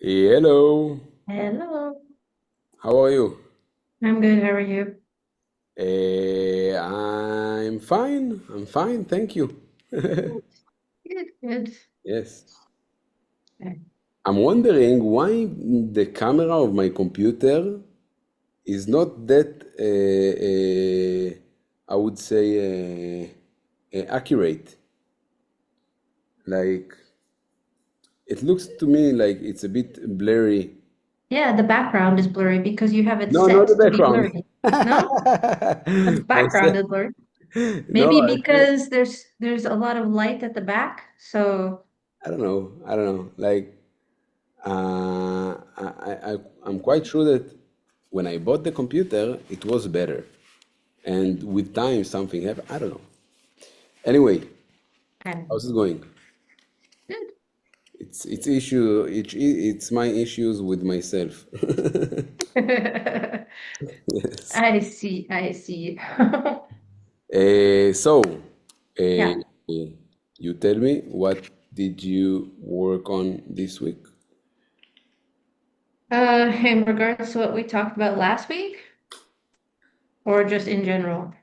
Hello, Hello. how are you? I'm good. How are you? I'm fine, thank you. Good. Good. Good. Yes. Okay. I'm wondering why the camera of my computer is not that, I would say, accurate. Like, it looks to me like it's a bit blurry. Yeah, the background is blurry because you have it No, not set the to be background. blurry. No? The I background said, is blurry. no, Maybe I said, because there's a lot of light at the back. So I don't know. Like, I'm quite sure that when I bought the computer, it was better. And with time, something happened. I don't know. Anyway, kind how's it going? of It's my issues with myself. good. Yes. I see. I see. So, Yeah. you tell me, what did you work on this week? In regards to what we talked about last week, or just in general?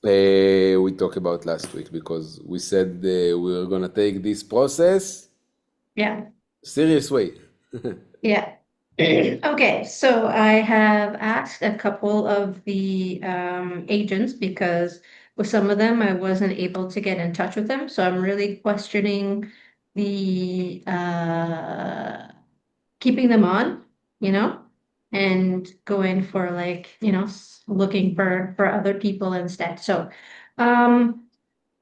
We talked about last week because we said we were gonna take this process Yeah. serious way. Yeah. Okay, so I have asked a couple of the agents because with some of them I wasn't able to get in touch with them. So I'm really questioning the keeping them on, you know, and going for like, looking for other people instead. Um,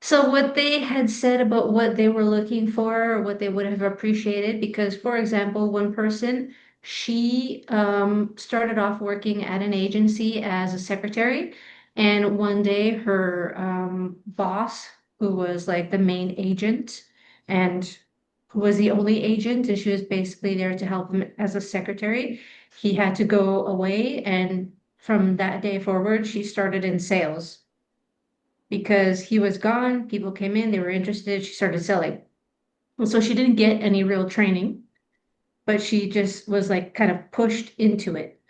so what they had said about what they were looking for, or what they would have appreciated, because for example, one person, she started off working at an agency as a secretary, and one day her boss, who was like the main agent and who was the only agent, and she was basically there to help him as a secretary, he had to go away, and from that day forward, she started in sales because he was gone. People came in, they were interested. She started selling. And so she didn't get any real training, but she just was like kind of pushed into it.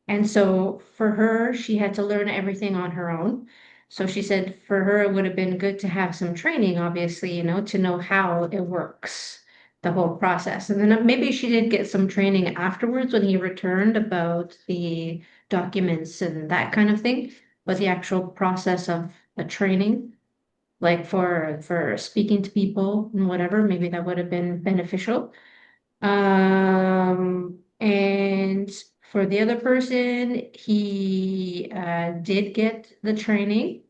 And so for her, she had to learn everything on her own. So she said for her, it would have been good to have some training, obviously, to know how it works, the whole process. And then maybe she did get some training afterwards when he returned about the documents and that kind of thing. But the actual process of the training, like for speaking to people and whatever, maybe that would have been beneficial. And for the other person, he did get the training.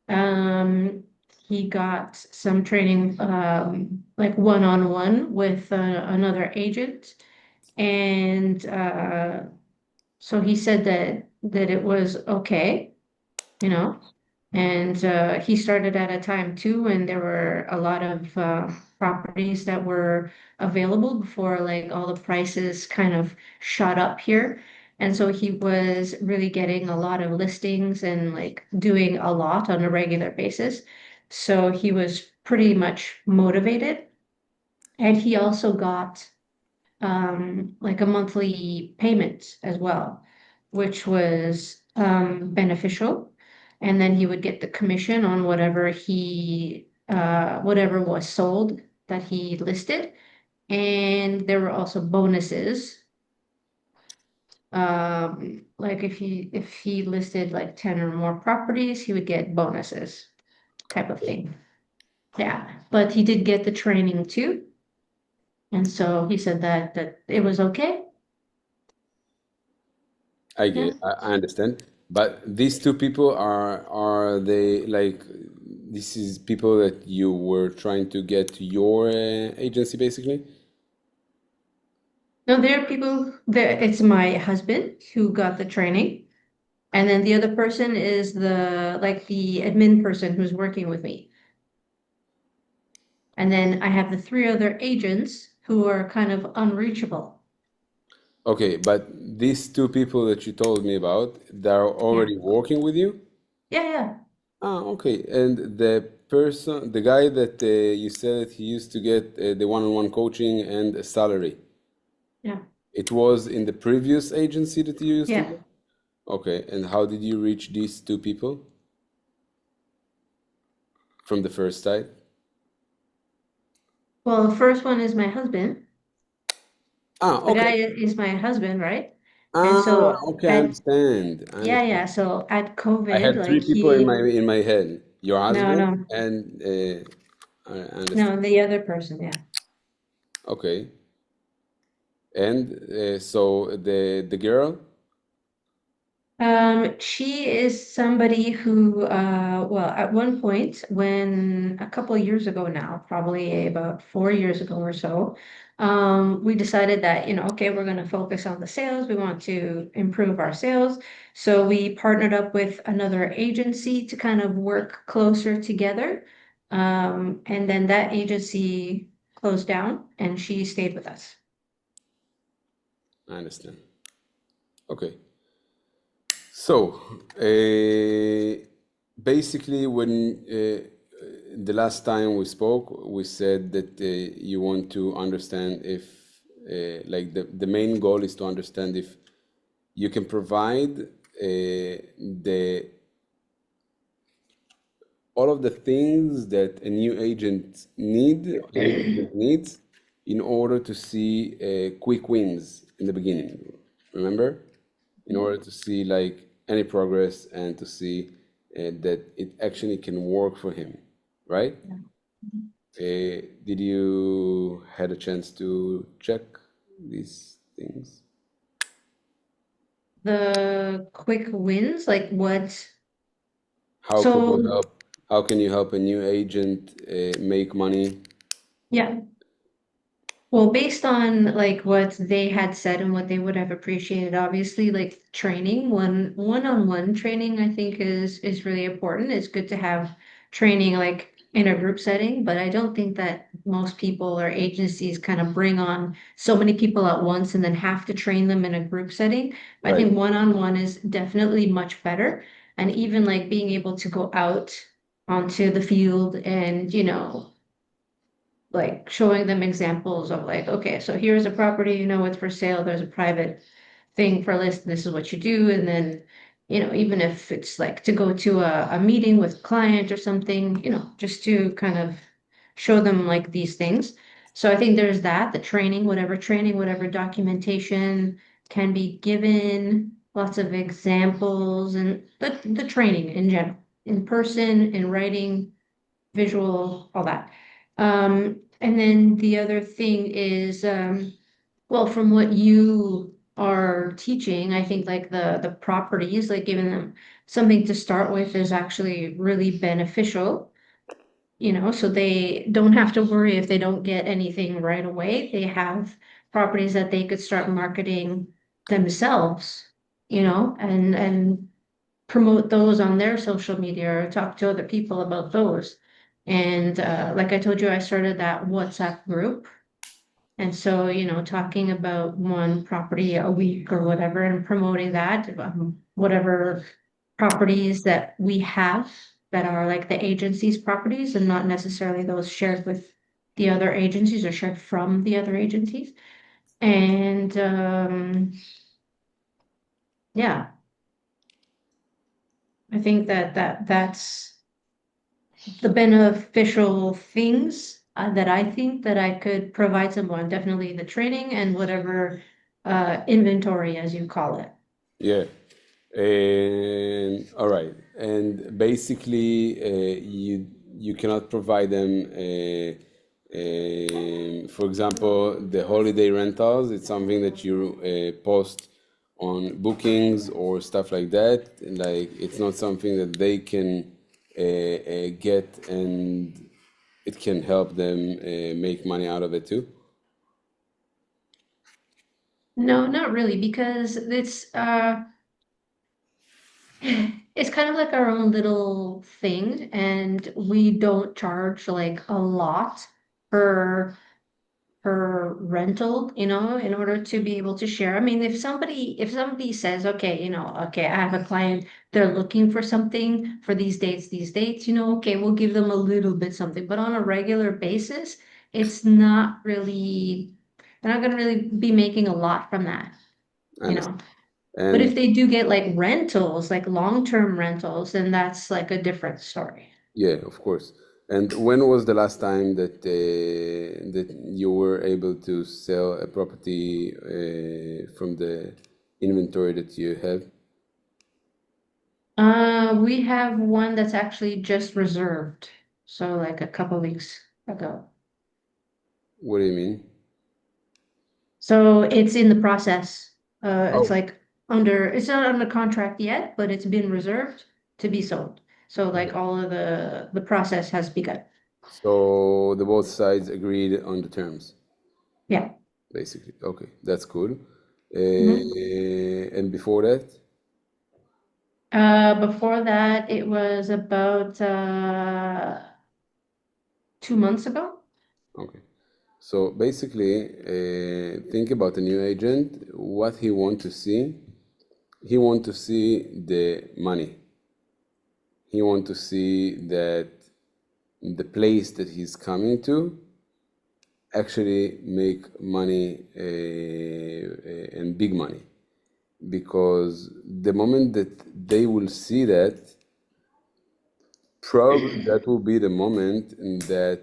Um, he got some training, like one-on-one with another agent, and so he said that it was okay, you know. And he started at a time too when there were a lot of properties that were available before like all the prices kind of shot up here. And so he was really getting a lot of listings and like doing a lot on a regular basis. So he was pretty much motivated. And he also got like a monthly payment as well, which was beneficial. And then he would get the commission on whatever was sold that he listed. And there were also bonuses. Like if he listed like 10 or more properties, he would get bonuses type of thing. Yeah. But he did get the training too. And so he said that it was okay. I Yeah. get, I understand. But these two people are they like this is people that you were trying to get to your agency basically? No, there are people there. It's my husband who got the training. And then the other person is the admin person who's working with me. And then I have the three other agents who are kind of unreachable. Okay, but these two people that you told me about, they're Yeah. already working with you? Yeah, yeah. Ah, okay. And the guy that you said he used to get the one-on-one coaching and a salary. Yeah. It was in the previous agency that you used to Yeah. go? Okay, and how did you reach these two people from the first site? Well, the first one is my husband. Ah, The okay. guy is my husband, right? And Ah, so okay, I at understand. I yeah, yeah. understand. So at I COVID, had three like people in he my head. Your no, husband no, and I understand. no, the other person, yeah. Okay. And so the girl? She is somebody who, well, at one point, when a couple of years ago now, probably about 4 years ago or so, we decided that, okay, we're going to focus on the sales. We want to improve our sales. So we partnered up with another agency to kind of work closer together. And then that agency closed down and she stayed with us. I understand. Okay. So, basically, when the last time we spoke, we said that you want to understand if, like, the main goal is to understand if you can provide the all of the things that a new agent needs in order to see quick wins in the beginning. Remember, in order to see like any progress and to see that it actually can work for him, right? Yeah. Did you had a chance to check these things? The quick wins, like what? How could you So help? How can you help a new agent make money? yeah. Well, based on like what they had said and what they would have appreciated, obviously, like training, one-on-one training, I think is really important. It's good to have training like in a group setting, but I don't think that most people or agencies kind of bring on so many people at once and then have to train them in a group setting. I Right. think one-on-one is definitely much better. And even like being able to go out onto the field and, like showing them examples of like, okay, so here's a property, it's for sale, there's a private thing for list, this is what you do. And then, even if it's like to go to a meeting with client or something, just to kind of show them like these things. So I think there's that, the training, whatever documentation can be given, lots of examples and the training in general, in person, in writing, visual, all that. And then the other thing is, well, from what you are teaching, I think like the properties, like giving them something to start with is actually really beneficial, so they don't have to worry if they don't get anything right away. They have properties that they could start marketing themselves, and promote those on their social media or talk to other people about those. And like I told you, I started that WhatsApp group. And so, talking about one property a week or whatever and promoting that, whatever properties that we have that are like the agency's properties and not necessarily those shared with the other agencies or shared from the other agencies. And yeah, I think that's the beneficial things that I think that I could provide someone, definitely the training and whatever inventory, as you call it. Yeah. And all right. And basically, you cannot provide them, for example, the holiday rentals. It's something that you post on bookings or stuff like that. Like it's not something that they can get, and it can help them make money out of it too. No, not really, because it's kind of like our own little thing, and we don't charge like a lot per per rental, in order to be able to share. I mean, if somebody says, okay, okay, I have a client, they're looking for something for these dates, okay, we'll give them a little bit something, but on a regular basis, it's not really. they're not gonna really be making a lot from that, I you know. understand. But And if they do get like rentals, like long-term rentals, then that's like a different story. yeah, of course. And when was the last time that you were able to sell a property from the inventory that you have? We have one that's actually just reserved. So like a couple weeks ago. What do you mean? So it's in the process. It's Oh, like it's not under contract yet, but it's been reserved to be sold. So like all of the process has begun. so the both sides agreed on the terms, Yeah. basically. Okay, that's cool. Mhm. And before that? Before that, it was about 2 months ago. Okay. So basically, think about a new agent, what he want to see. He want to see the money. He want to see that the place that he's coming to actually make money and big money. Because the moment that they will see that, probably that will be the moment that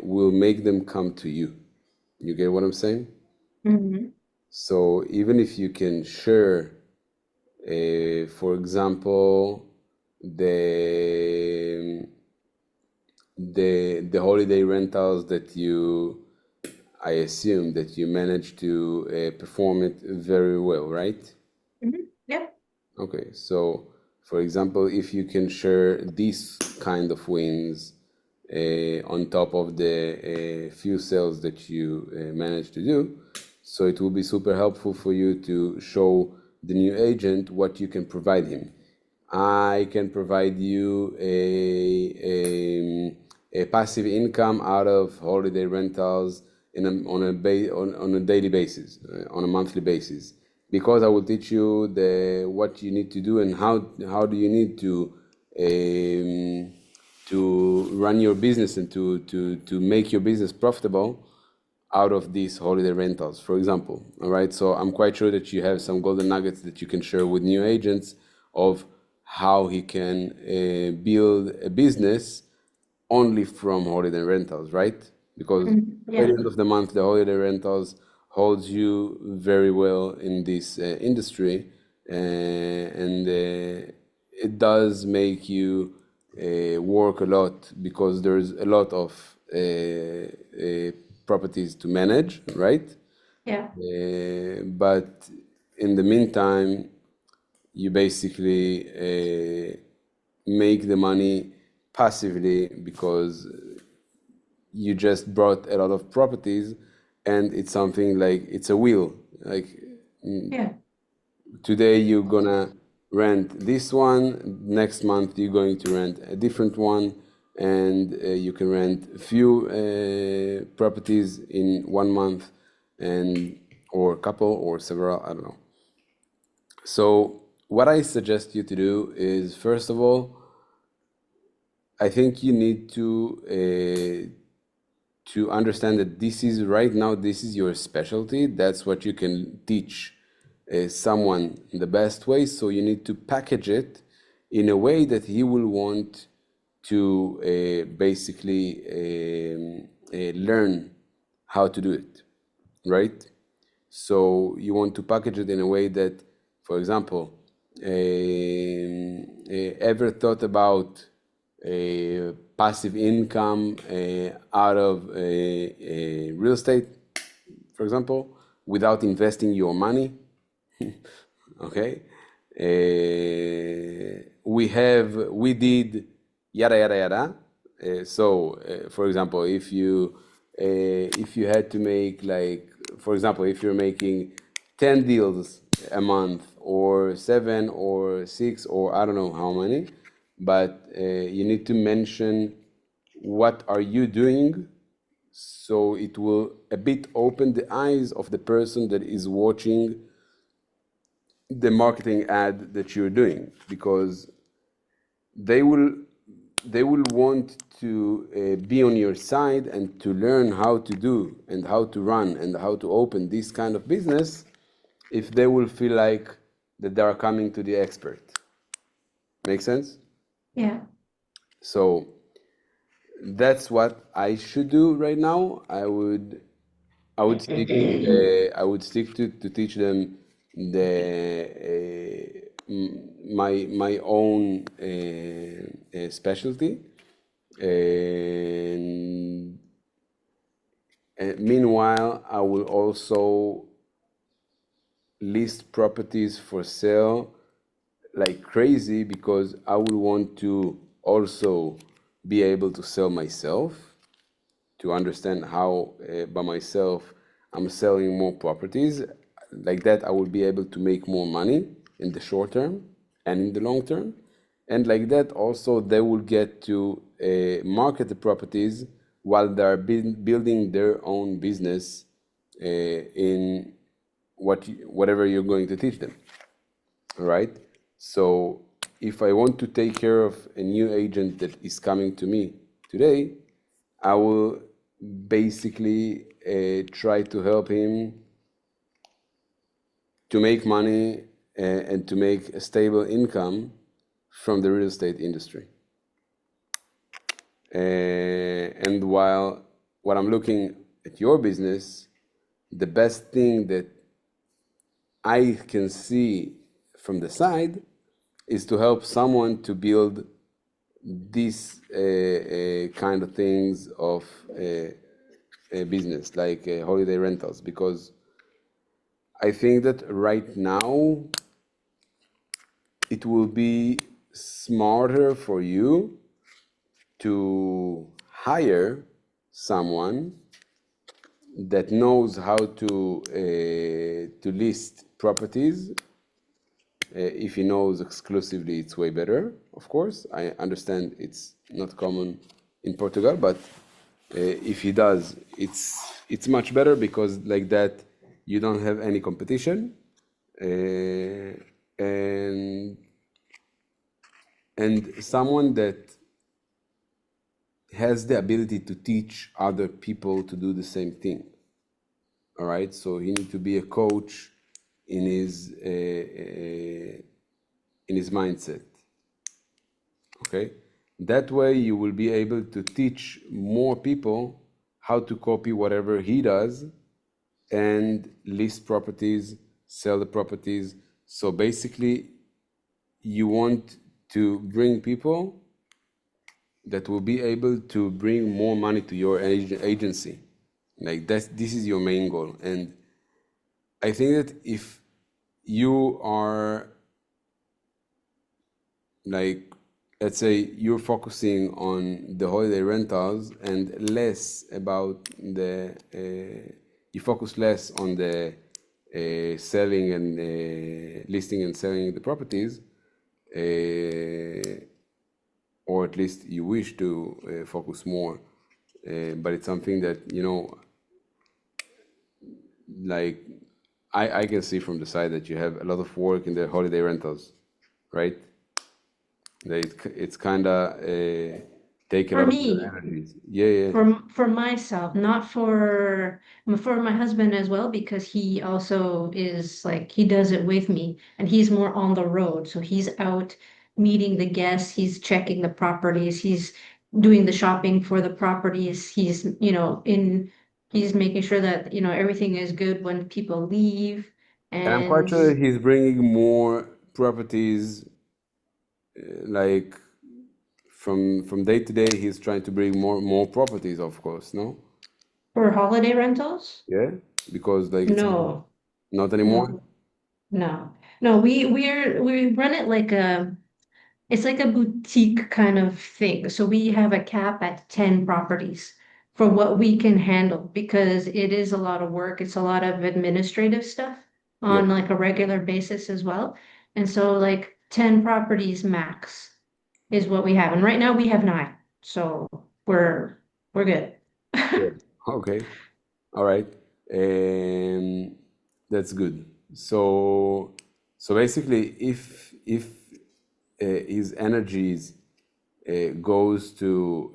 will make them come to you. You get what I'm saying? Hmm. So even if you can share, for example, the the holiday rentals that you, I assume that you managed to perform it very well, right? Hmm. Yeah. Okay, so for example, if you can share these kind of wins on top of the few sales that you managed to do, so it will be super helpful for you to show the new agent what you can provide him. I can provide you a passive income out of holiday rentals on a daily basis, on a monthly basis, because I will teach you the what you need to do and how do you need um, to run your business and to make your business profitable out of these holiday rentals, for example. All right. So I'm quite sure that you have some golden nuggets that you can share with new agents of how he can build a business only from holiday rentals, right? Because by the Yeah. end of the month, the holiday rentals holds you very well in this industry, and it does make you work a lot because there's a lot of properties to manage, right? Yeah. But in the meantime, you basically make the money passively because you just brought a lot of properties, and it's something like it's a wheel. Like Yeah. today you're gonna rent this one, next month you're going to rent a different one, and you can rent a few properties in 1 month, and or a couple or several, I don't know. So what I suggest you to do is, first of all, I think you need to understand that this is right now, this is your specialty. That's what you can teach someone in the best way. So you need to package it in a way that he will want to basically learn how to do it, right? So you want to package it in a way that, for example, ever thought about passive income out of real estate, for example, without investing your money? Okay. We did yada yada yada. For example, if you had to make, like, for example, if you're making 10 deals a month, or seven or six, or I don't know how many, but you need to mention what are you doing, so it will a bit open the eyes of the person that is watching the marketing ad that you're doing, because they will they will want to be on your side and to learn how to do and how to run and how to open this kind of business if they will feel like that they are coming to the expert. Make sense? Yeah. So that's what I should do right now. I would stick to teach them my own specialty, and meanwhile I will also list properties for sale like crazy because I would want to also be able to sell myself, to understand how by myself I'm selling more properties. Like that, I will be able to make more money in the short term and in the long term. And like that, also, they will get to market the properties while they're building their own business in whatever you're going to teach them. All right. So if I want to take care of a new agent that is coming to me today, I will basically try to help him to make money and to make a stable income from the real estate industry. And while what I'm looking at your business, the best thing that I can see from the side is to help someone to build these kind of things of business, like holiday rentals, because I think that right now it will be smarter for you to hire someone that knows how to list properties. If he knows exclusively, it's way better, of course. I understand it's not common in Portugal, but if he does, it's much better because like that you don't have any competition, and someone that has the ability to teach other people to do the same thing. All right, so he needs to be a coach in his mindset. Okay, that way you will be able to teach more people how to copy whatever he does and list properties, sell the properties. So basically, you want to bring people that will be able to bring more money to your agency. Like this is your main goal. And I think that if you are, like, let's say you're focusing on the holiday rentals and less about you focus less on the selling and listing and selling the properties, or at least you wish to focus more, but it's something that, like, I can see from the side that you have a lot of work in the holiday rentals, right? That it's kind of take a For lot of your me, energies. Yeah, yeah, for myself, not for my husband as well, because he also is like he does it with me, and he's more on the road. So he's out meeting the guests, he's checking the properties, he's doing the shopping for the properties, he's, he's making sure that, everything is good when people leave. and I'm quite And sure he's bringing more properties, like from day to day. He's trying to bring more properties, of course. No, for holiday rentals, yeah, because like it's no, not anymore. no, no, no, we run it like it's like a boutique kind of thing. So we have a cap at 10 properties for what we can handle because it is a lot of work. It's a lot of administrative stuff Yeah, on like a regular basis as well. And so like 10 properties max is what we have. And right now we have 9. So we're good. yeah. Okay, all right. Um, that's good. So basically, if his energies goes to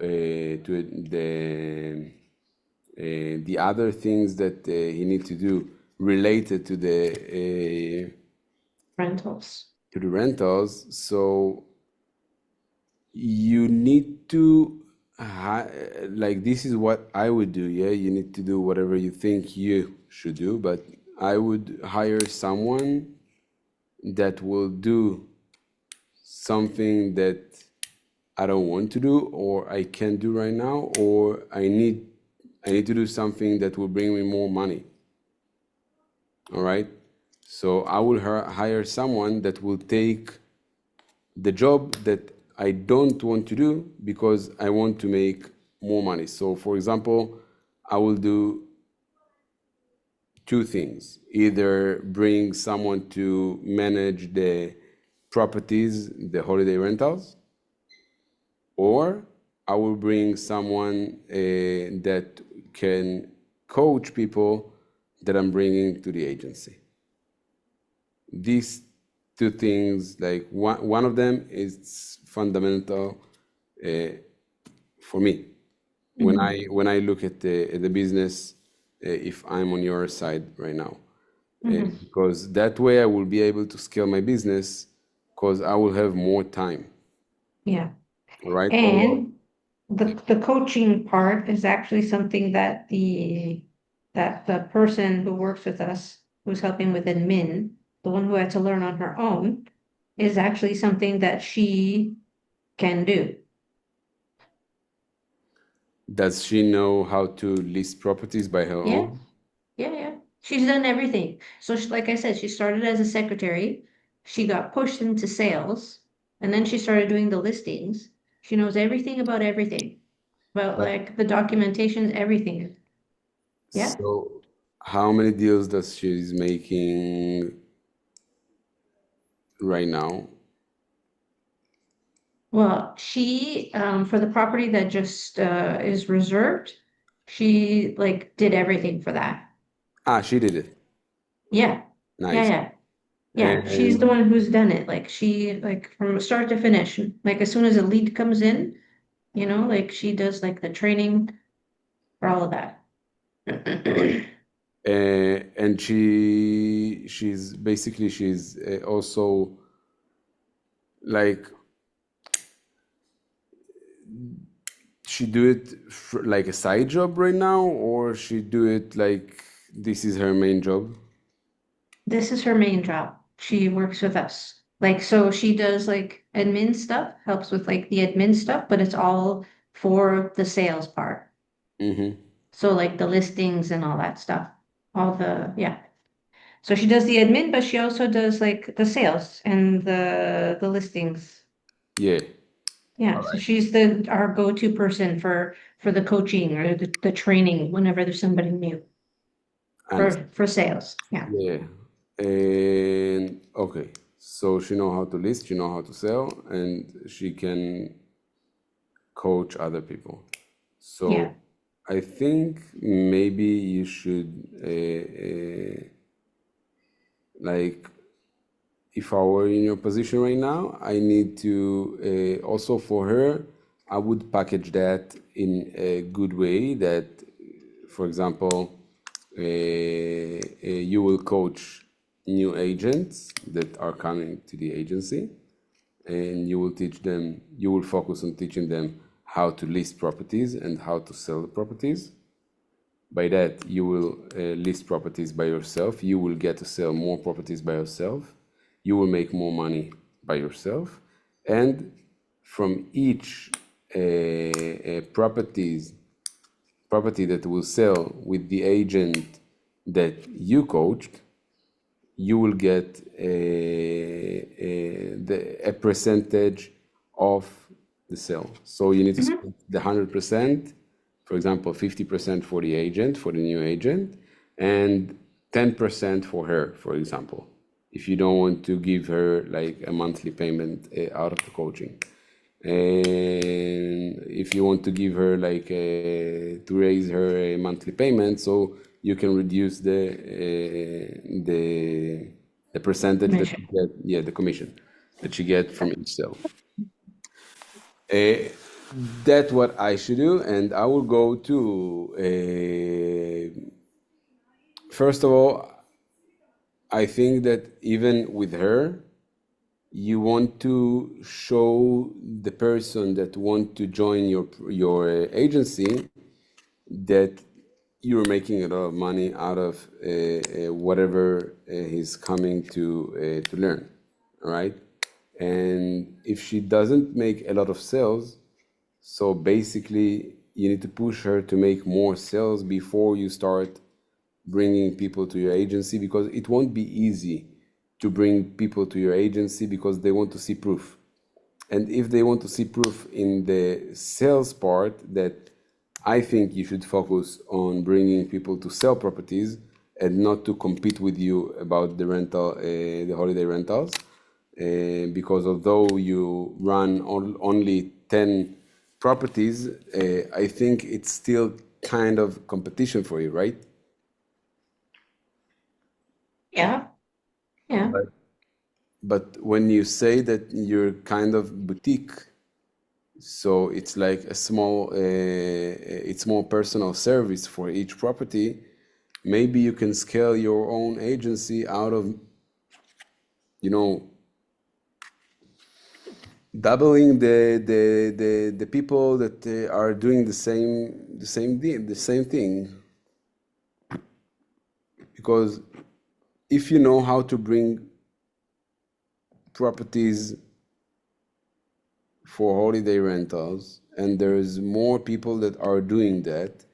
the other things that he needs to do related Rentals. to the rentals. So you need to like this is what I would do. Yeah, you need to do whatever you think you should do, but I would hire someone that will do something that I don't want to do or I can't do right now, or I need to do something that will bring me more money. All right. So I will hire someone that will take the job that I don't want to do because I want to make more money. So, for example, I will do two things: either bring someone to manage the properties, the holiday rentals, or I will bring someone that can coach people that I'm bringing to the agency. These two things, like one of them is fundamental for me when I look at the business, if I'm on your side right now. Hmm. Because that way I will be able to scale my business because I will have more time. Yeah. All right. Or And the coaching part is actually something that the person who works with us, who's helping with admin, the one who had to learn on her own, is actually something that she can do. does she know how to list properties by her Yeah, own? yeah, yeah. She's done everything. So she, like I said, she started as a secretary. She got pushed into sales, and then she started doing the listings. She knows everything about everything, about But like the documentations, everything. Yeah. so how many deals does she's making right now? Well, she, for the property that just is reserved, she like did everything for that. Ah, she did it. Yeah. Yeah, Nice. yeah. Yeah, she's the And one who's done it. Like she, like from start to finish, like as soon as a lead comes in, like she does like the training for all of that. and she's also like she do it like a side job right now, or she do it like this is her main job? This is her main job. She works with us. Like, so she does like admin stuff, helps with like the admin stuff, but it's all for the sales part. Mm-hmm. So like the listings and all that stuff. All the, yeah. So she does the admin, but she also does like the sales and the listings. Yeah. Yeah, so she's the our go-to person for the coaching or the training whenever there's somebody new And for sales. Yeah. yeah. And okay. So she know how to list, she know how to sell, and she can coach other people. Yeah. So I think maybe you should like if I were in your position right now, I need to also for her, I would package that in a good way that, for example, you will coach new agents that are coming to the agency, and you will focus on teaching them how to list properties and how to sell the properties. By that, you will list properties by yourself. You will get to sell more properties by yourself. You will make more money by yourself. And from each property that will sell with the agent that you coached, you will get a percentage of the sale. So you need to Hmm. split the 100%, for example, 50% for the agent, for the new agent, and 10% for her, for example, if you don't want to give her like a monthly payment out of the coaching. And if you want to give her like to raise her a monthly payment, so you can reduce the percentage that Commission. you get, yeah, the commission that you get from each sale. Uh, that's what I should do, and I will go to. First of all, I think that even with her, you want to show the person that want to join your agency that you're making a lot of money out of whatever he's coming to learn, all right? And if she doesn't make a lot of sales, so basically you need to push her to make more sales before you start bringing people to your agency, because it won't be easy to bring people to your agency because they want to see proof. And if they want to see proof in the sales part, that I think you should focus on bringing people to sell properties and not to compete with you about the rental, the holiday rentals. Because although you run only 10 properties, I think it's still kind of competition for you, right? Yeah. Yeah. But when you say that you're kind of boutique, so it's like a small, it's more personal service for each property. Maybe you can scale your own agency out of, you know, doubling the people that are doing the same thing. Because if you know how to bring properties for holiday rentals, and there's more people that are doing that,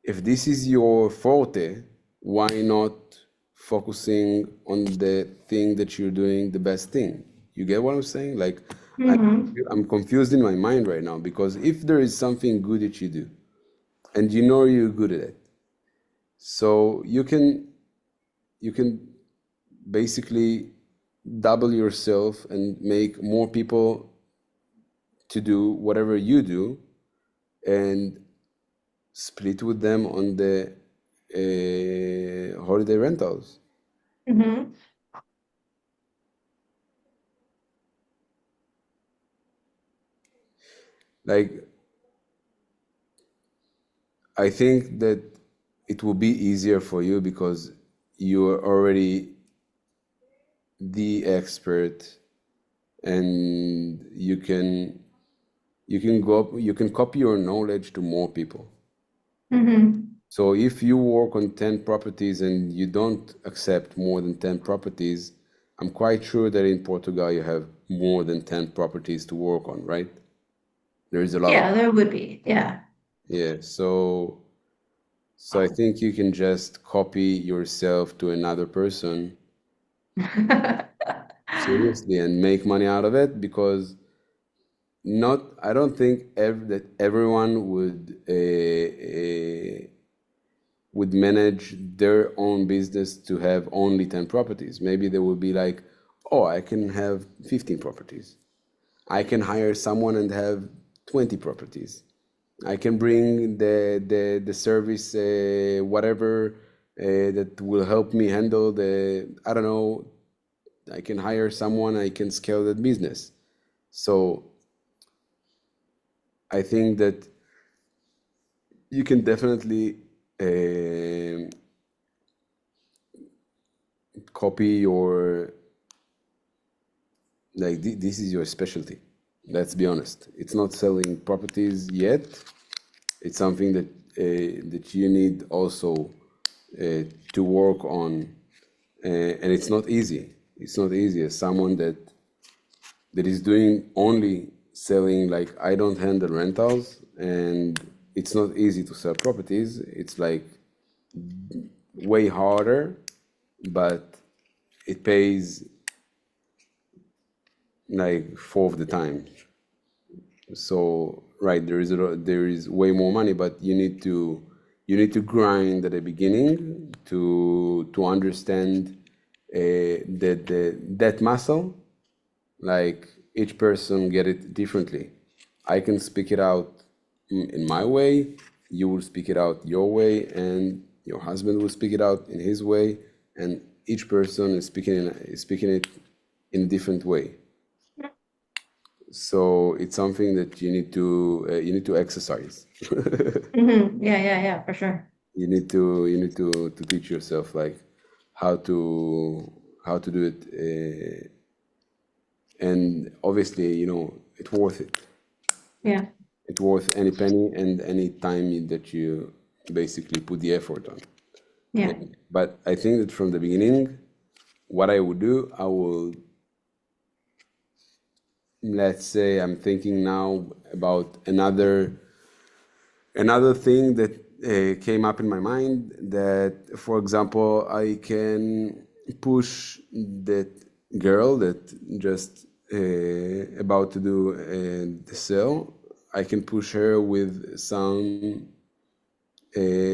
if this is your forte, why not focusing on the thing that you're doing the best thing? You get what I'm saying? Like, I, Mm-hmm. I'm confused in my mind right now, because if there is something good that you do and you know you're good at it, so you can basically double yourself and make more people to do whatever you do, and split with them on the holiday rentals. Mm-hmm. Like, I think that it will be easier for you because you're already the expert, and you can copy your knowledge to more people. Mm-hmm. So if you work on 10 properties and you don't accept more than 10 properties, I'm quite sure that in Portugal you have more than 10 properties to work on, right? There is a lot of. Yeah, there would be. Yeah. Yeah, so I think you can just copy yourself to another person seriously and make money out of it, because not I don't think that everyone would manage their own business to have only 10 properties. Maybe they would be like, oh, I can have 15 properties. I can hire someone and have 20 properties. I can bring the service, whatever, that will help me handle I don't know, I can hire someone, I can scale that business. So I think that you can definitely uh, copy your, like, this is your specialty. Let's be honest. It's not selling properties yet. It's something that you need also to work on, and it's not easy. It's not easy as someone that is doing only selling. Like, I don't handle rentals, and it's not easy to sell properties. It's like way harder, but it pays like four of the time. So right, there is way more money, but you need to grind at the beginning to understand that muscle. Like, each person get it differently. I can speak it out in my way, you will speak it out your way, and your husband will speak it out in his way, and each person is speaking it in a different way. So it's something that you need to exercise. Yeah, yeah, yeah, for sure. You need to teach yourself like how to how to do it, and obviously it's worth it. Yeah, It's worth any penny and any time that you basically put the effort on. yeah. But I think that from the beginning, what I would do, I will, let's say, I'm thinking now about another thing that came up in my mind, that, for example, I can push that girl that just about to do the sale. I can push her with some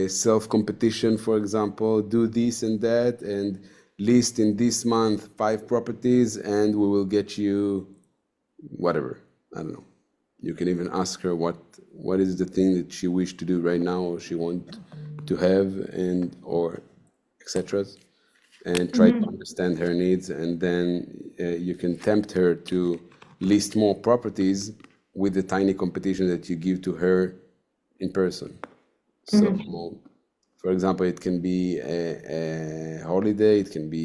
self competition, for example, do this and that, and list in this month 5 properties, and we will get you whatever. I don't know. You can even ask her what is the thing that she wish to do right now, or she want to have, and or etc. And try to Hmm. understand her needs, and then you can tempt her to list more properties with the tiny competition that you give to her in person. So, Hmm. for example, it can be a holiday, it can be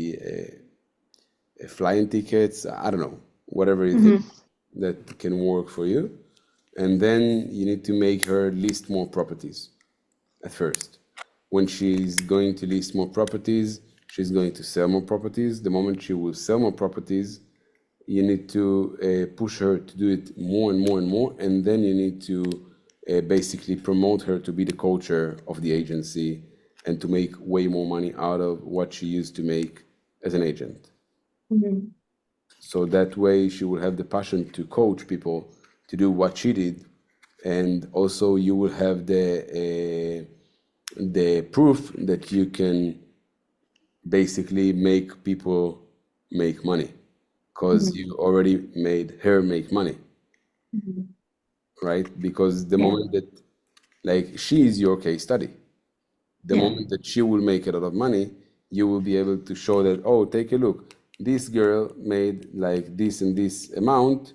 flying tickets, I don't know, whatever it is Hmm. that can work for you. And then you need to make her list more properties at first. When she's going to list more properties, she's going to sell more properties. The moment she will sell more properties, you need to push her to do it more and more and more. And then you need to basically promote her to be the culture of the agency and to make way more money out of what she used to make as an agent. Hmm. So that way she will have the passion to coach people to do what she did, and also you will have the proof that you can basically make people make money because Hmm. you already made her make money, Hmm. right? Because the Yeah, moment that, like, she is your case study, the yeah. moment that she will make a lot of money, you will be able to show that, oh, take a look, this girl made like this and this amount,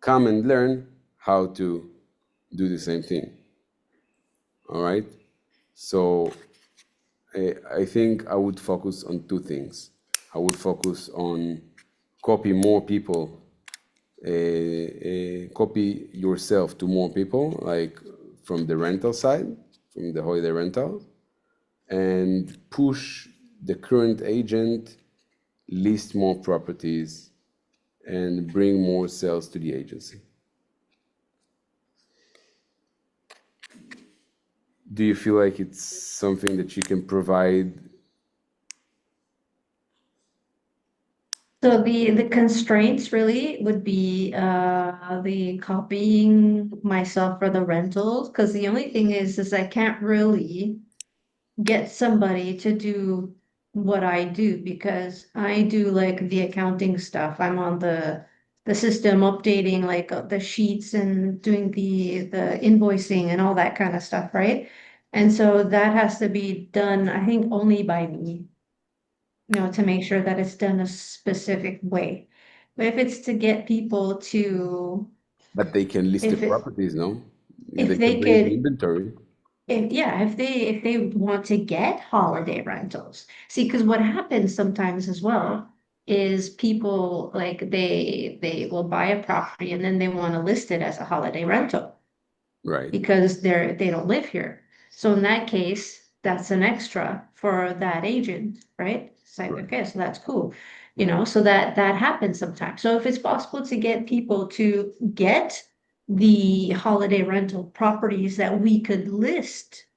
come and learn how to do the same thing. All right. So I think I would focus on two things. I would focus on copy more people, copy yourself to more people, like from the rental side, from the holiday rental, and push the current agent list more properties and bring more sales to the agency. Do you feel like it's something that you can provide? So the constraints really would be the copying myself for the rentals, because the only thing is I can't really get somebody to do what I do because I do like the accounting stuff. I'm on the system updating like the sheets and doing the invoicing and all that kind of stuff, right? And so that has to be done, I think, only by me, to make sure that it's done a specific way. But if it's to get people to, But they can list the if it, properties, no? if They can they bring the could, inventory. yeah, if they want to get holiday rentals. See, because what happens sometimes as well is people like they will buy a property and then they want to list it as a holiday rental Right, because they don't live here. So in that case, that's an extra for that agent, right? It's like, right, okay, so that's cool. So that happens sometimes. So if it's possible to get people to get the holiday rental properties that we could list,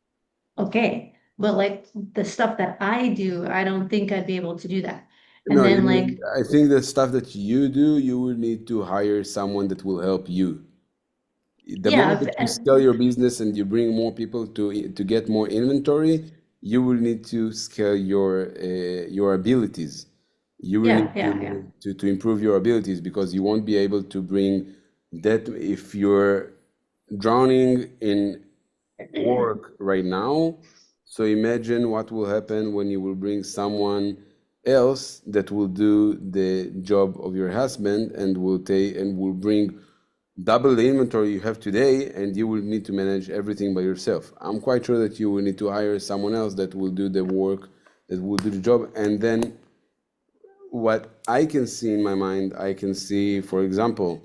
okay. But like the stuff that I do, I don't think I'd be able to do that. And no, you then need, like, I think the stuff that you do, you will need to hire someone that will help you. The yeah, moment that you scale your business and you bring more people to get more inventory, you will need to scale your abilities. You will yeah, need yeah, yeah. to improve your abilities, because you won't be able to bring that if you're drowning in work right now. So imagine what will happen when you will bring someone else that will do the job of your husband and will take and will bring double the inventory you have today, and you will need to manage everything by yourself. I'm quite sure that you will need to hire someone else that will do the work, that will do the job. And then what I can see in my mind, I can see, for example,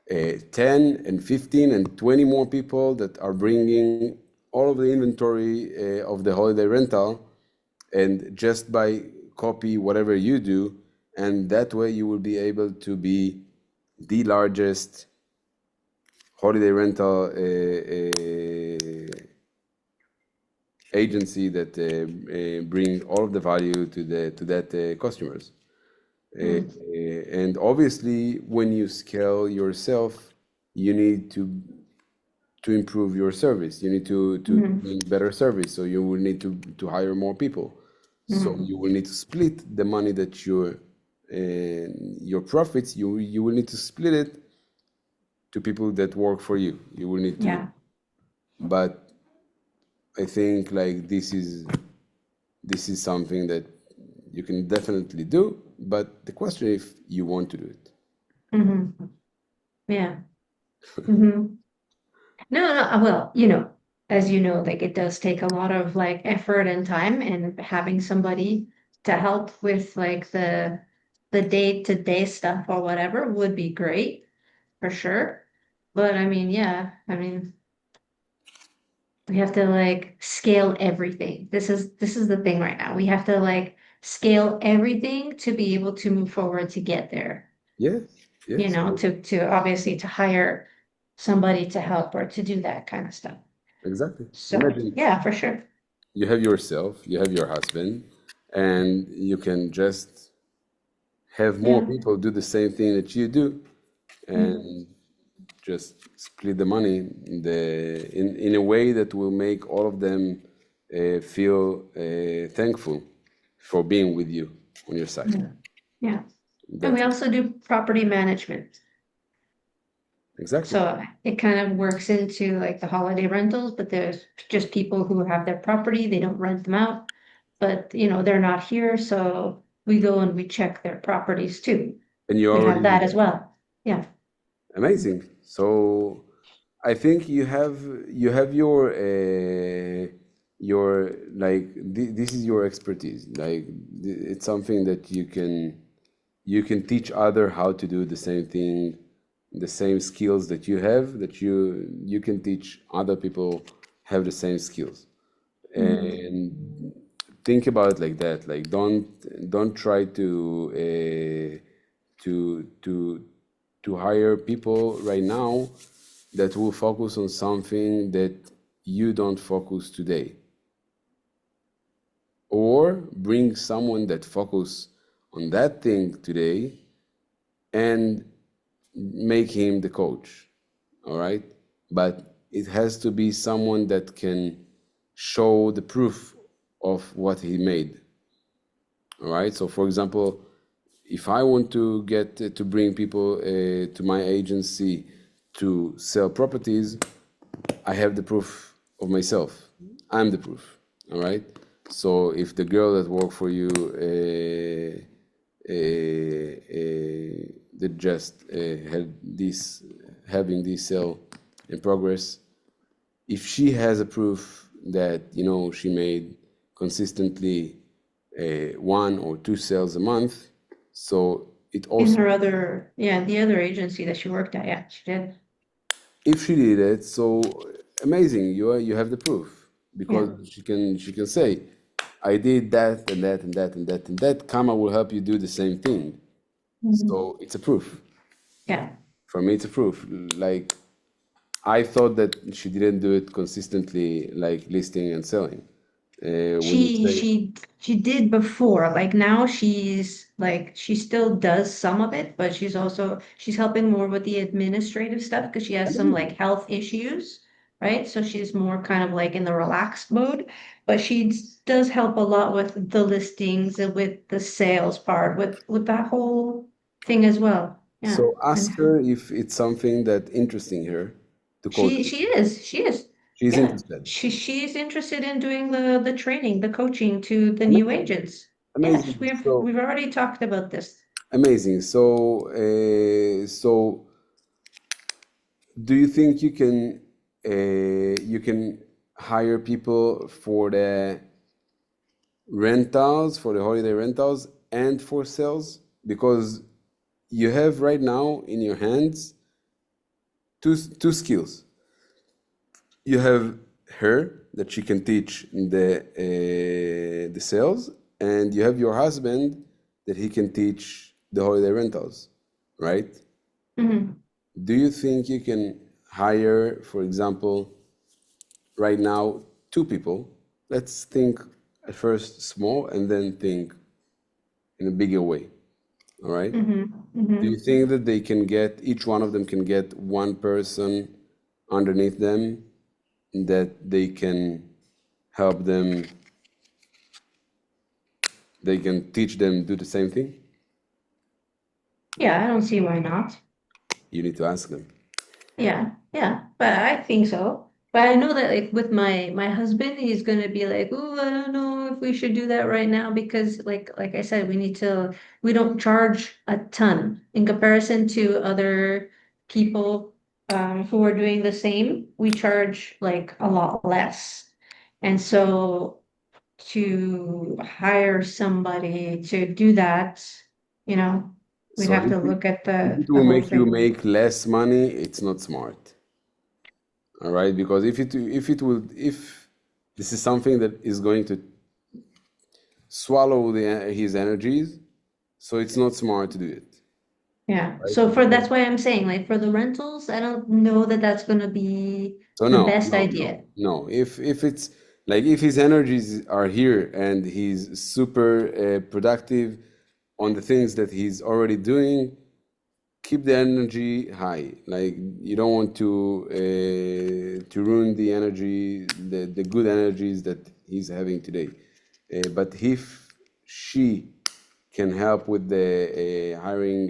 10 and 15 and 20 more people that are bringing all of the inventory of the holiday rental, and just by copy whatever you do, and that way you will be able to be the largest holiday rental agency that bring all of the value to the to that customers. Mm, And obviously, when you scale yourself, you need to improve your service. You need to mhm, bring better service. So you will need to hire more people. So mhm. you will need to split the money that your profits. You will need to split it to people that work for you. You will need to, Yeah. but I think like this is something that you can definitely do. But the question if you want to do it. Mhm. Yeah. Mhm. No, no, well, as you know, like it does take a lot of like effort and time, and having somebody to help with like the day-to-day stuff or whatever would be great for sure. But I mean, yeah, I mean, we have to like scale everything. This is the thing right now. We have to like scale everything to be able to move forward to get there. Yes, yes, To obviously to hire somebody to help or to do that kind of stuff. exactly. So Imagine yeah, for sure. you have yourself, you have your husband, and you can just have more Yeah. people do the same thing that you do, Mhm. and just split the money in a way that will make all of them feel thankful for being with you on your side. Yeah. Yeah. And we That's also do property management. exactly. So it kind of works into like the holiday rentals, but there's just people who have their property, they don't rent them out, but they're not here, so we go and we check their properties too. And you We have already do that as that. well. Yeah. Amazing. So I think you have your like this is your expertise. Like it's something that you can teach other how to do the same thing, the same skills that you have, that you can teach other people have the same skills. Mhm. And think about it like that. Like don't try to hire people right now that will focus on something that you don't focus today, or bring someone that focus on that thing today and make him the coach. All right, but it has to be someone that can show the proof of what he made. All right, so for example, if I want to get to bring people to my agency to sell properties, I have the proof of myself. I'm the proof. All right. So if the girl that worked for you that just had this having this sale in progress, if she has a proof that she made consistently one or two sales a month, so it In also, her other, yeah, the other agency that she worked at, yeah, she did. if she did it, so amazing, you have the proof, because Yeah. she can say, I did that and that and that and that and that. Kama will help you do the same thing. Mhm. So it's a proof. Yeah. For me, it's a proof. Like I thought that she didn't do it consistently, like listing and selling. When you She say, she she did before. Like now she still does some of it, but she's helping more with the administrative stuff because she has some like amazing. health issues, right? So she's more kind of like in the relaxed mode, but does help a lot with the listings and with the sales part, with that whole thing as well. Yeah. So ask her if it's something that interesting her to coach She people. she is. She is. She's Yeah. interested. She's interested in doing the training, the coaching to the new Amazing. agents. Yes, Amazing. So we've already talked about this. amazing. So do you think you can hire people for the rentals, for the holiday rentals, and for sales? Because you have right now in your hands two skills. You have her that she can teach the sales, and you have your husband that he can teach the holiday rentals, right? Hmm. Do you think you can hire, for example, right now, two people? Let's think at first small and then think in a bigger way. All right. Hmm. Do you Hmm. think that they can get, each one of them can get one person underneath them that they can help them, they can teach them do the same thing? Yeah, I don't see why not. You need to ask them. Yeah, yeah, but I think so. But I know that like with my husband, he's gonna be like, "Oh, I don't know if we should do that right now because like I said, we don't charge a ton in comparison to other people who are doing the same. We charge like a lot less. And so to hire somebody to do that, you know, we'd So have to look at if it the will whole make you thing. make less money, it's not smart. All right, because if this is something that is going to swallow his energies, so it's not smart to do it, Yeah. right? So for Because that's why I'm saying like for the rentals, I don't know that that's going to be so the no, best no, no, idea. no. If it's like if his energies are here and he's super productive on the things that he's already doing, keep the energy high. Like you don't want to ruin the energy, the good energies that he's having today. But if she can help with the hiring,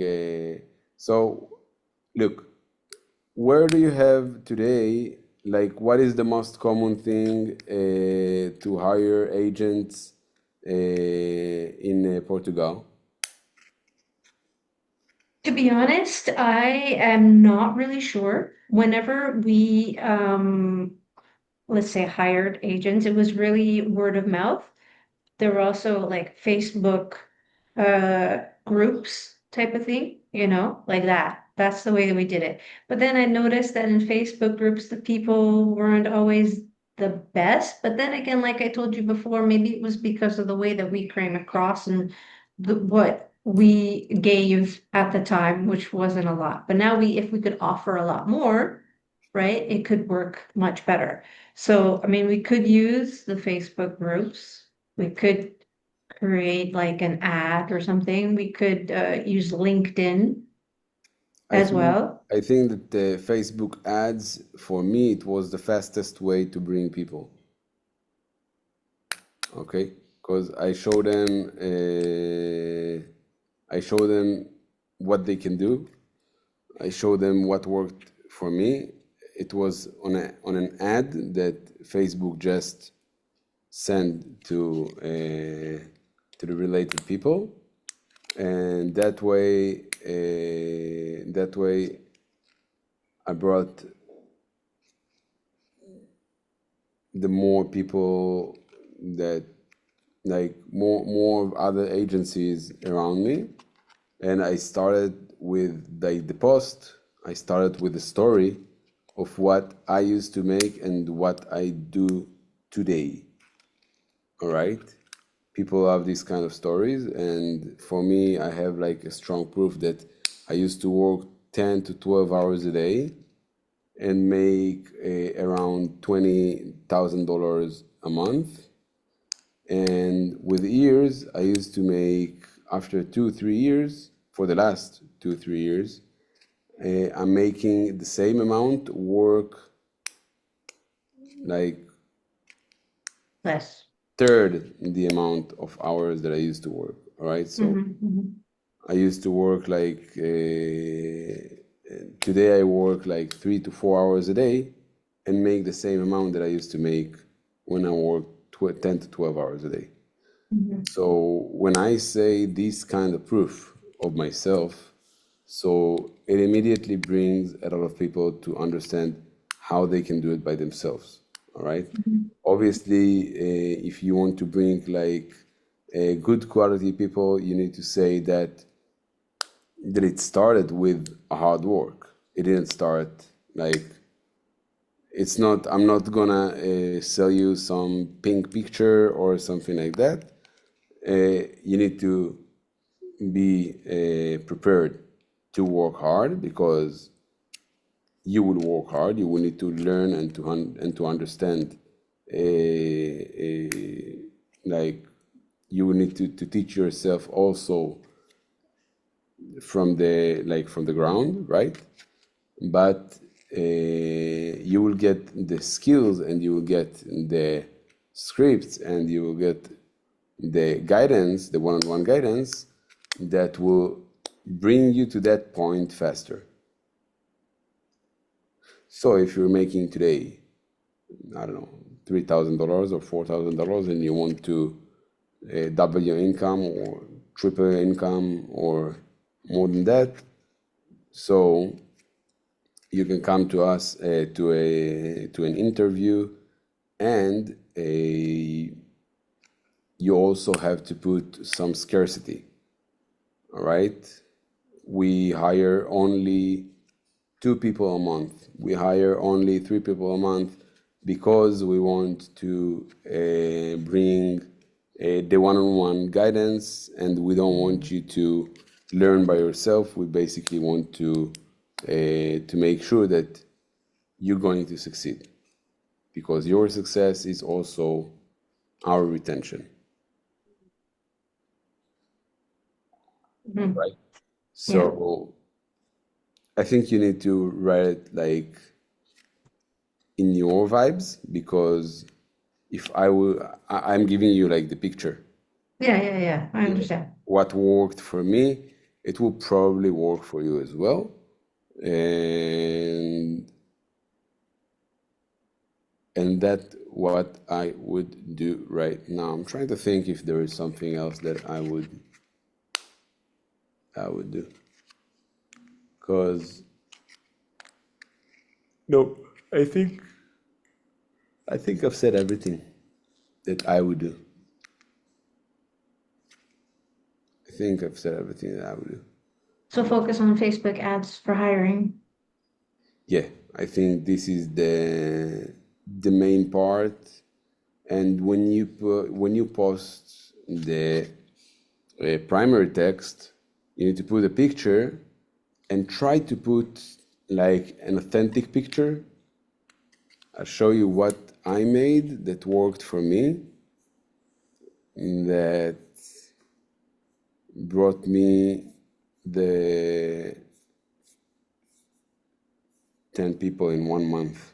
so look, where do you have today? Like, what is the most common thing to hire agents in Portugal? To be honest, I am not really sure. Whenever we let's say hired agents, it was really word of mouth. There were also like Facebook groups type of thing, like that. That's the way that we did it. But then I noticed that in Facebook groups, the people weren't always the best. But then again, like I told you before, maybe it was because of the way that we came across and what we gave at the time, which wasn't a lot. But now if we could offer a lot more, right, it could work much better. So, I mean, we could use the Facebook groups. We could create like an ad or something. We could use LinkedIn I as think well. I think that the Facebook ads for me it was the fastest way to bring people. Okay, because I show them what they can do. I show them what worked for me. It was on an ad that Facebook just sent to the related people, and that way I brought the more people that like more other agencies around me, and I started with the post. I started with the story of what I used to make and what I do today. All right, people love these kind of stories, and for me I have like a strong proof that I used to work 10 to 12 hours a day and make around $20,000 a month. And with years, I used to make, after 2, 3 years, for the last 2, 3 years, I'm making the same amount work like Less. third the amount of hours that I used to work. All right. So Hmm. Hmm. I used to work like, today I work like 3 to 4 hours a day and make the same amount that I used to make when I worked 10 to 12 hours a day. Hmm. So when I say this kind of proof of myself, So it immediately brings a lot of people to understand how they can do it by themselves. All right. Mhm. Obviously, if you want to bring like good quality people, you need to say that it started with hard work. It didn't start like it's not. I'm not gonna sell you some pink picture or something like that. You need to be prepared to work hard because you will work hard. You will need to learn and to understand. Like you will need to teach yourself also from the ground, right? But you will get the skills and you will get the scripts and you will get the guidance, the one-on-one guidance that will bring you to that point faster. So if you're making today, I don't know, $3,000 or $4,000 and you want to double your income or triple your income or more than that, so you can come to us to an interview, and you also have to put some scarcity. All right, we hire only 2 people a month. We hire only 3 people a month because we want to bring the one-on-one guidance, and we don't want you to learn by yourself. We basically want to make sure that you're going to succeed because your success is also our retention, Mhm. right? Yeah. So I think you need to write it like in your vibes because if I will, I'm giving you like the picture. Yeah, yeah, yeah. I Yeah. understand. What worked for me, it will probably work for you as well. And that what I would do right now. I'm trying to think if there is something else that I would do. Because no, I think I've said everything that I would do. I think I've said everything that I would do. So focus on Facebook ads for hiring. Yeah, I think this is the main part. And when you post the primary text, you need to put a picture and try to put like an authentic picture. I'll show you what I made that worked for me, that brought me the 10 people in 1 month.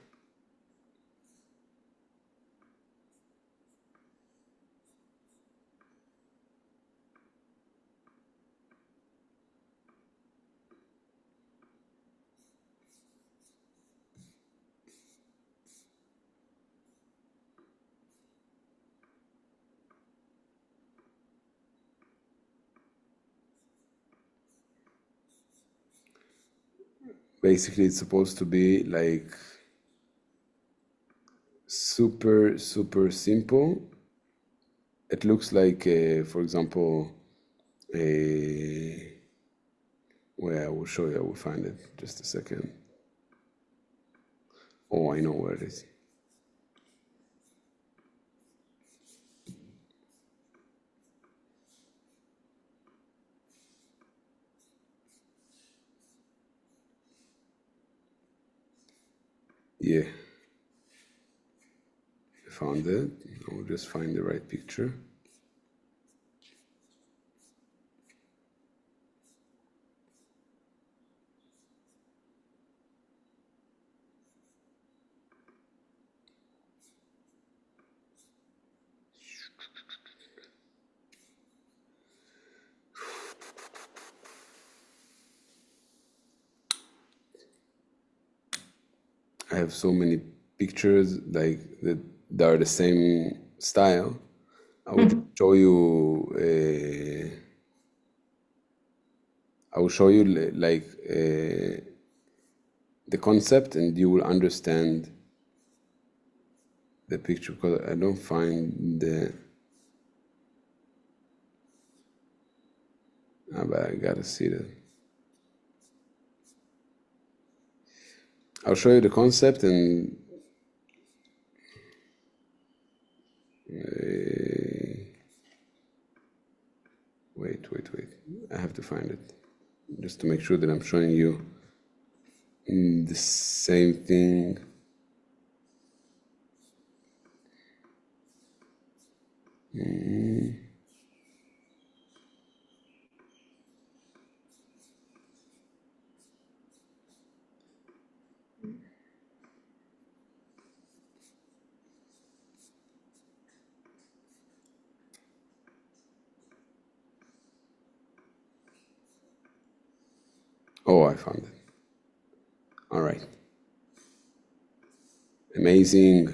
Basically, it's supposed to be like super, super simple. It looks like, for example, a where I will show you, I will find it. Just a second. Oh, I know where it is. Yeah, I found it. I will just find the right picture. I have so many pictures like that are the same style. I will just Mhm. show you. I will show you like the concept, and you will understand the picture, because I don't find the. But I gotta see that. I'll show you the concept and wait. I have to find it just to make sure that I'm showing you the same thing. Oh, I found it. All right. Amazing.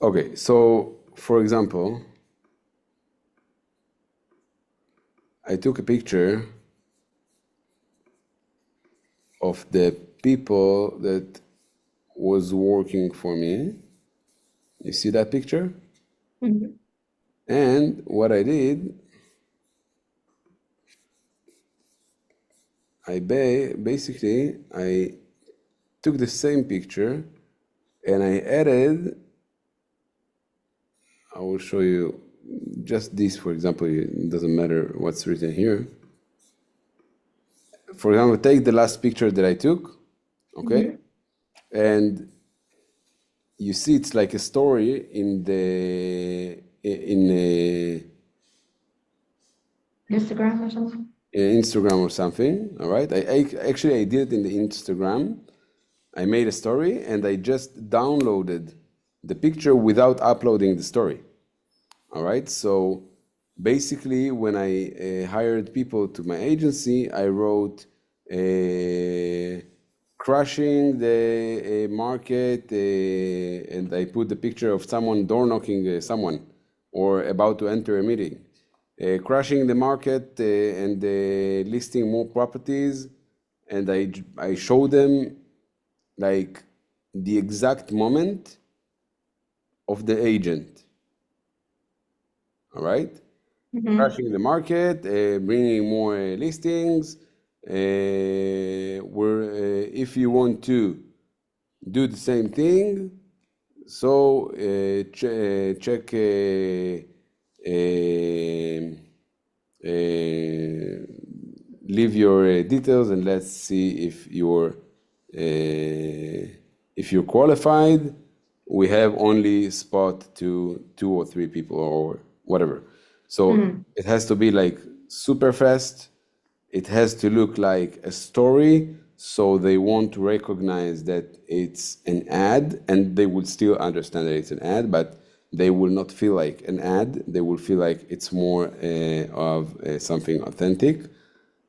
Okay, so for example, I took a picture of the people that was working for me. You see that picture? Mhm. And what I did, basically I took the same picture and I added. I will show you just this, for example. It doesn't matter what's written here. For example, take the last picture that I took, okay? Mhm. And you see it's like a story Instagram or something? in Instagram or something, all right? I did it in the Instagram. I made a story and I just downloaded the picture without uploading the story. All right. So basically, when I hired people to my agency, I wrote crushing the market, and I put the picture of someone door knocking someone or about to enter a meeting. Crushing the market and listing more properties, and I show them like the exact moment of the agent. All right, Mhm. crashing the market, bringing more listings. Where if you want to do the same thing, so check. Leave your details and let's see if you're qualified. We have only spot to 2 or 3 people or whatever. So Mhm. it has to be like super fast. It has to look like a story, so they won't recognize that it's an ad, and they will still understand that it's an ad, but they will not feel like an ad. They will feel like it's more of something authentic.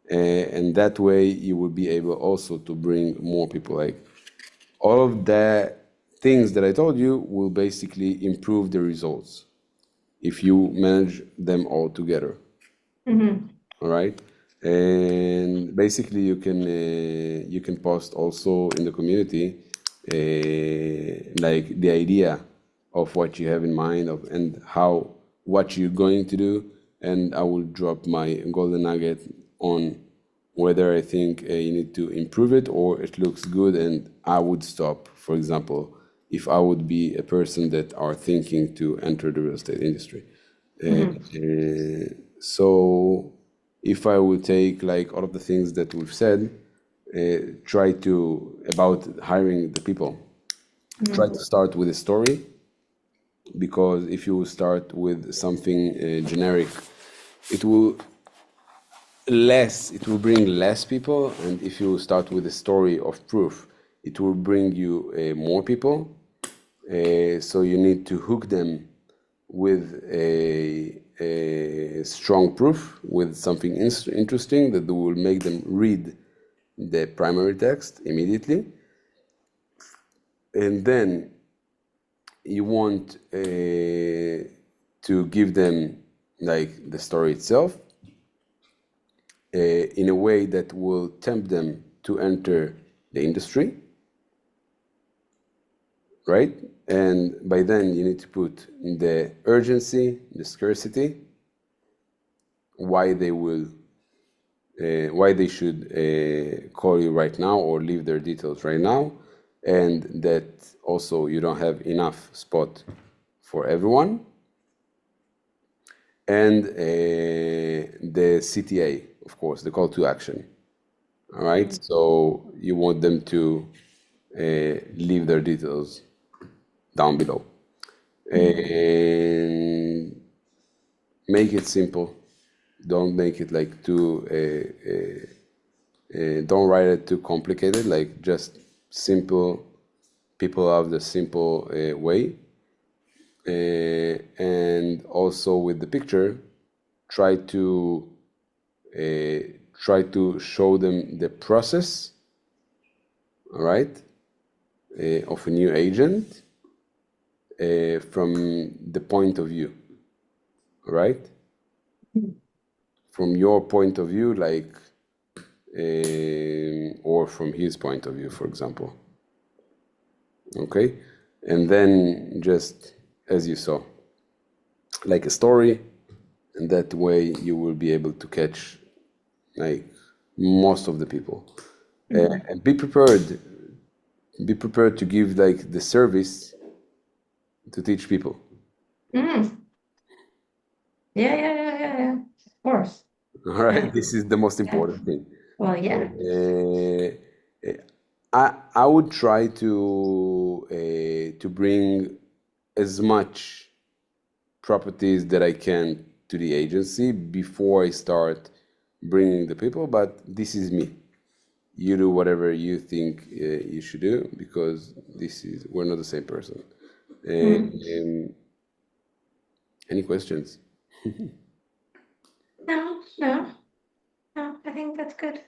And that way you will be able also to bring more people. Like all of the things that I told you will basically improve the results if you manage them all together. Mhm. All right. And basically you can post also in the community like the idea of what you have in mind of and how what you're going to do, and I will drop my golden nugget on whether I think you need to improve it or it looks good and I would stop. For example, if I would be a person that are thinking to enter the real estate industry. Mhm. So if I would take like all of the things that we've said, try to about hiring the people, try to Mhm. start with a story, because if you start with something generic, it will it will bring less people, and if you start with a story of proof, it will bring you more people. So you need to hook them with a strong proof, with something interesting that will make them read the primary text immediately. and then you want to give them like the story itself in a way that will tempt them to enter the industry, right? And by then you need to put the urgency, the scarcity, why they will, why they should call you right now or leave their details right now, and that also you don't have enough spot for everyone, and the CTA, of course, the call to action. All right, so you want them to leave their details down below. And make it simple. Don't make it like too, don't write it too complicated, like just simple. People have the simple way. And also with the picture, try to show them the process, all right, of a new agent from the point of view, right? From your point of view, like, or from his point of view, for example. Okay, and then just as you saw, like a story, and that way you will be able to catch like most of the people. And be prepared. Be prepared to give like the service to teach people. Mm. Yeah, yeah, yeah, yeah, yeah. Of course. All right, Yeah. this is the most Yeah. important thing. Well, yeah. I would try to bring as much properties that I can to the agency before I start bringing the people, but this is me. You do whatever you think you should do, because we're not the same person. Mm. Um, any questions? No, no, no. I think that's good.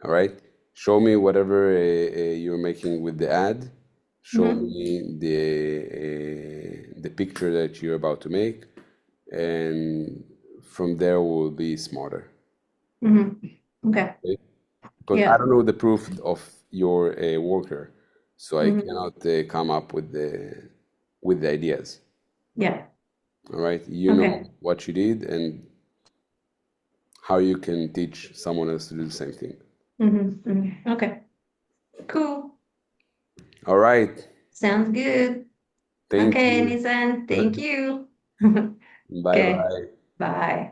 All right. Show me whatever you're making with the ad. Show Mm-hmm. me the picture that you're about to make, and from there we'll be smarter. Mm-hmm. Okay. Because I Yeah. don't know the proof of your worker, so I Mm-hmm. cannot come up with the ideas. Yeah. All right. You know Okay. what you did and how you can teach someone else to do the same thing. Mm-hmm. Mm-hmm. Okay. Cool. All right. Sounds good. Thank Okay, you. Nissan. Thank you. Bye Okay. bye. Bye.